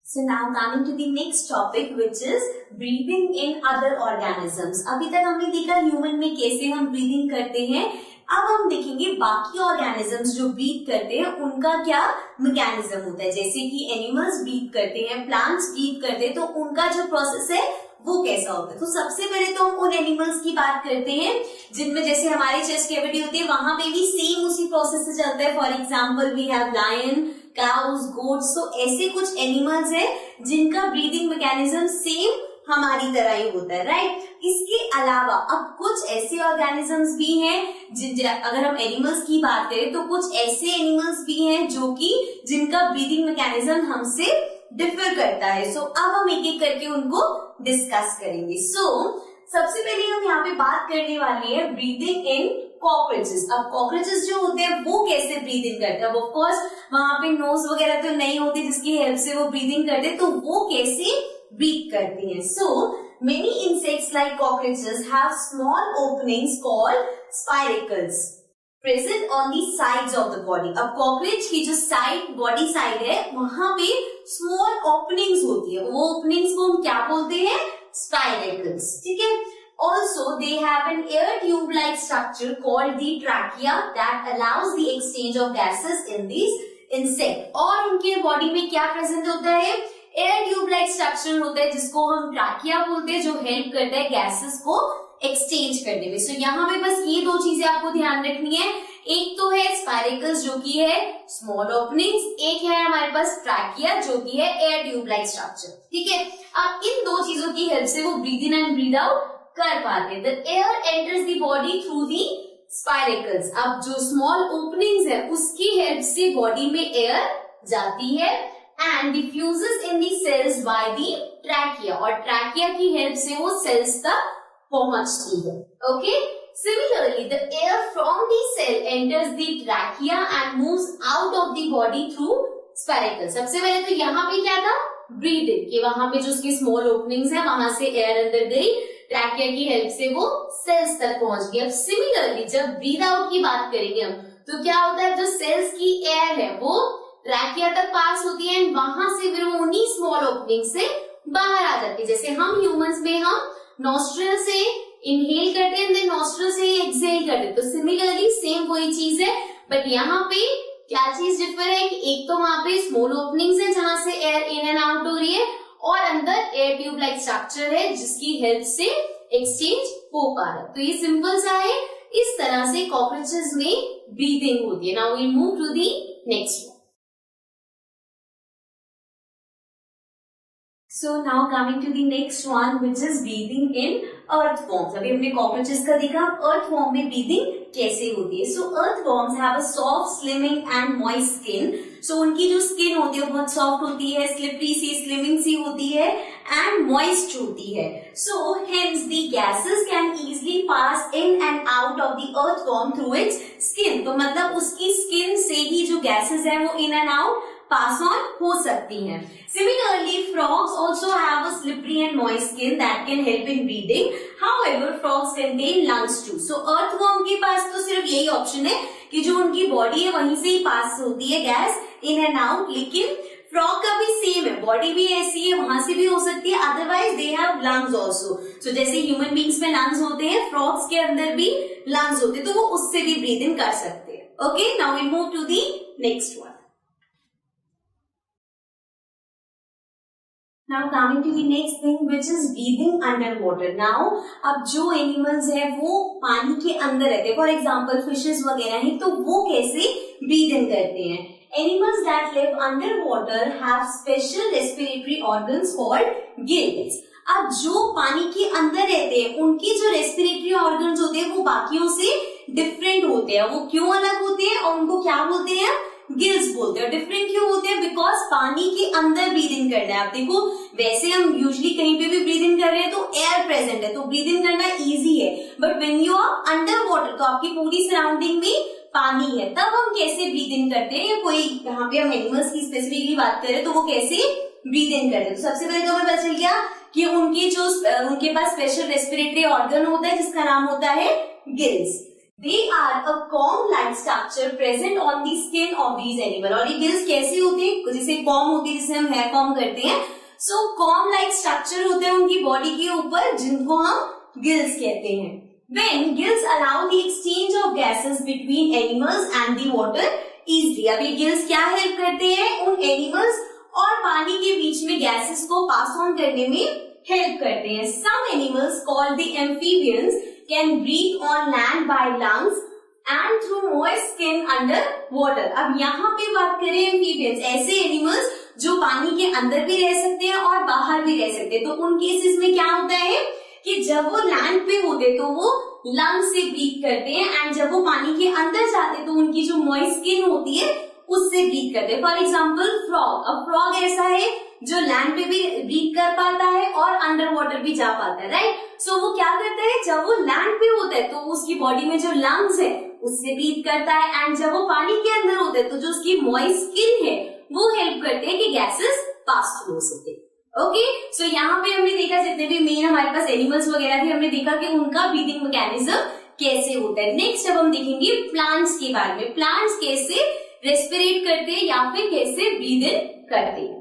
So now coming to the next topic which is breathing in other organisms. अभी तक हमने देखा human में कैसे हम ब्रीदिंग करते हैं. अब हम देखेंगे बाकी ऑर्गेनिजम्स जो ब्रीथ करते हैं उनका क्या मैकेनिज्म होता है. जैसे कि एनिमल्स ब्रीथ करते हैं, प्लांट्स ब्रीथ करते हैं, तो उनका जो प्रोसेस है वो कैसा होता है. तो सबसे पहले तो हम उन एनिमल्स की बात करते हैं जिनमें जैसे हमारी चेस्ट कैविटी होती है वहां पे भी सेम उसी प्रोसेस से चलता है. For example we have lion, cows, goats. तो ऐसे कुछ एनिमल्स है जिनका ब्रीदिंग मैकेनिज्म सेम हमारी तरह ही होता है, राइट. इसके अलावा अब कुछ ऐसे ऑर्गेनिजम्स भी हैं अगर हम एनिमल्स की बात करें तो कुछ ऐसे एनिमल्स भी हैं जो कि जिनका ब्रीदिंग मैकेनिज्म हमसे डिफर करता है. सो अब हम एक एक करके उनको डिस्कस करेंगे. सबसे पहले हम यहाँ पे बात करने वाले हैं ब्रीदिंग इन कॉकरोचेस. अब कॉकरोचेस जो होते हैं वो कैसे ब्रीदिंग करते हैं. ऑफ कोर्स वहां पे नोज वगैरह तो नहीं होती जिसकी हेल्प से वो ब्रीदिंग करते, तो वो कैसे ब्रीथ करती हैं. Many insects like cockroaches have small openings called spiracles present on the sides of the body. अब कॉकरोच की जो साइड बॉडी साइड है वहां पे स्मॉल ओपनिंग्स होती है. वो ओपनिंग्स को हम क्या बोलते हैं? स्पाइरेकल्स. ठीक है. Also, they have an air tube-like structure called the trachea that allows the exchange of gases in these insect. और उनके बॉडी में क्या प्रेजेंट होता है? एयर ट्यूब लाइक स्ट्रक्चर होता है जिसको हम ट्रैकिया बोलते हैं, जो हेल्प करता है गैसेस को एक्सचेंज करने में. यहाँ पे बस ये दो चीजें आपको ध्यान रखनी है. एक तो है स्पाइरेकल्स जो की है स्मॉल ओपनिंग्स, एक है हमारे पास ट्रैकिया जो की है एयर ट्यूब लाइक स्ट्रक्चर. ठीक है. अब इन दो चीजों की हेल्प से वो breathe in and breathe out कर पाते हैं. The air enters the body through the spiracles. अब जो स्मॉल ओपनिंग्स है उसकी हेल्प से बॉडी में एयर जाती है and diffuses in the cells by the trachea, और ट्रैकिया की हेल्प से वो सेल्स तक पहुंचती है. Okay. Similarly, the air from the cell enters the trachea and moves out of the body through spiracles. सबसे पहले तो यहाँ पे क्या था? ब्रीदिंग, कि वहां पे जो उसकी स्मॉल ओपनिंग्स है वहां से एयर अंदर गई, ट्रैकिया की हेल्प से वो सेल्स तक पहुंच गई. अब सिमिलरली जब ब्रीद आउट की बात करेंगे हम तो क्या होता है? जो सेल्स की एयर है वो ट्रैकिया तक पास होती है एंड वहां से फिर वो उन्हीं स्मॉल ओपनिंग से बाहर आ जाती है. जैसे हम ह्यूमंस में हम नॉस्ट्रल से इनहेल करते हैं, नॉस्ट्रल से एक्सहेल करते हैं. तो सिमिलरली सेम वही चीज है, बट यहाँ पे क्या चीज डिफर है कि एक तो वहां पे स्मॉल ओपनिंग्स है जहां से एयर इन एंड आउट हो रही है, और अंदर एयर ट्यूब लाइक स्ट्रक्चर है जिसकी हेल्प से एक्सचेंज हो पा रहा है. तो ये सिंपल सा है. इस तरह से कॉकरोचेस में ब्रीदिंग होती है. Now we move to the next one. So now coming to the next one which is breathing in earthworms. अभी हमने कॉकरोचेस का देखा, earthworm में breathing कैसे होती है. So earthworms have a soft, slimming and moist skin. So उनकी जो स्किन होती है वो बहुत सॉफ्ट होती है, स्लिपरी सी, स्लिमिंग सी होती है एंड मॉइस्ट होती है. So hence the gases can easily pass in and out of the earthworm through its skin. तो मतलब उसकी स्किन से ही जो गैसेस है वो in and out pass on हो सकती हैं. Similarly, frogs also have a slippery and moist skin that can help in breathing. However, frogs contain lungs too. So, earthworm के पास तो सिर्फ यही ऑप्शन है कि जो उनकी बॉडी है वहीं से ही पास होती है गैस इन एंड आउट, लेकिन फ्रॉग का भी सेम है, बॉडी भी ऐसी है, वहां से भी हो सकती है. Otherwise they have lungs also. So जैसे ह्यूमन बींग्स में लंग्स होते हैं, फ्रॉग्स के अंदर भी लंग्स होते हैं, तो वो उससे भी ब्रीथ इन कर सकते हैं. Okay. Now we move to the next one. Now coming to the next thing which is breathing underwater. Now अब जो एनिमल्स है वो पानी के अंदर रहते हैं, फॉर एग्जाम्पल फिशेस वगैरह हैं, तो वो कैसे ब्रीथ इन करते हैं. Animals that live under water have special respiratory organs called gills. अब जो पानी के अंदर रहते हैं उनकी जो रेस्पिरेटरी ऑर्गन्स होते हैं वो बाकियों से डिफरेंट होते हैं. वो क्यों अलग होते हैं और उनको क्या बोलते हैं? गिल्स बोलते हैं. डिफरेंट क्यों होते हैं? बिकॉज पानी के अंदर ब्रीथ इन करना है. आप देखो वैसे हम यूजुअली कहीं पे भी ब्रीथ इन कर रहे हैं तो एयर प्रेजेंट है तो ब्रीथ इन करना इजी है, but when you are under water तो आपकी पूरी सराउंडिंग में पानी है, तब हम कैसे ब्रीथ इन करते हैं, या कोई यहाँ पे हम एनिमल्स की स्पेसिफिकली बात करें तो वो कैसे ब्रीथ इन करते हैं. तो सबसे पहले तो हमें पता चल गया कि उनके पास स्पेशल रेस्पिरेटरी ऑर्गन होता है जिसका नाम होता है gills. They are a comb-like structure present on the skin of these animal. और ये गिल्स कैसे होते हैं, जैसे कॉम होती है जिससे हम हेयर कॉम करते हैं, सो कॉम-like स्ट्रक्चर होते हैं उनकी बॉडी के ऊपर, जिनको हम गिल्स कहते हैं. When gills allow the exchange of gases between animals and the water easily. अब ये गिल्स क्या हेल्प करते हैं, उन एनिमल्स और पानी के बीच में गैसेस को पास ऑन करने में हेल्प करते हैं. Some animals called the amphibians can breathe on land by lungs and through moist skin under water. अब यहाँ पे बात करें amphibians, ऐसे एनिमल्स जो पानी के अंदर भी रह सकते हैं और बाहर भी रह सकते हैं. तो उन केसेस में क्या होता है कि जब वो लैंड पे होते तो वो लंग से ब्रीथ करते हैं, एंड जब वो पानी के अंदर जाते तो उनकी जो मॉइस्ट स्किन होती है उससे ब्रीथ करते हैं. For example frog. अब फ्रॉग ऐसा है जो लैंड पे भी ब्रीथ कर पाता है और अंडर वाटर भी जा पाता है, राइट. सो वो क्या करता है, जब वो लैंड पे होता है तो उसकी बॉडी में जो लंग्स है उससे ब्रीथ करता है, एंड जब वो पानी के अंदर होता है तो जो उसकी मॉइस्ट स्किन है वो हेल्प करते हैं कि गैसेस पास थ्रू हो सके. ओके, सो यहाँ पे हमने देखा जितने भी मेन हमारे पास एनिमल्स वगैरह थे, हमने देखा कि उनका ब्रीदिंग मैकेनिज्म कैसे होता है. नेक्स्ट अब हम देखेंगे प्लांट्स के बारे में. प्लांट्स कैसे रेस्पिरेट करते हैं या फिर कैसे ब्रीद इन करते हैं.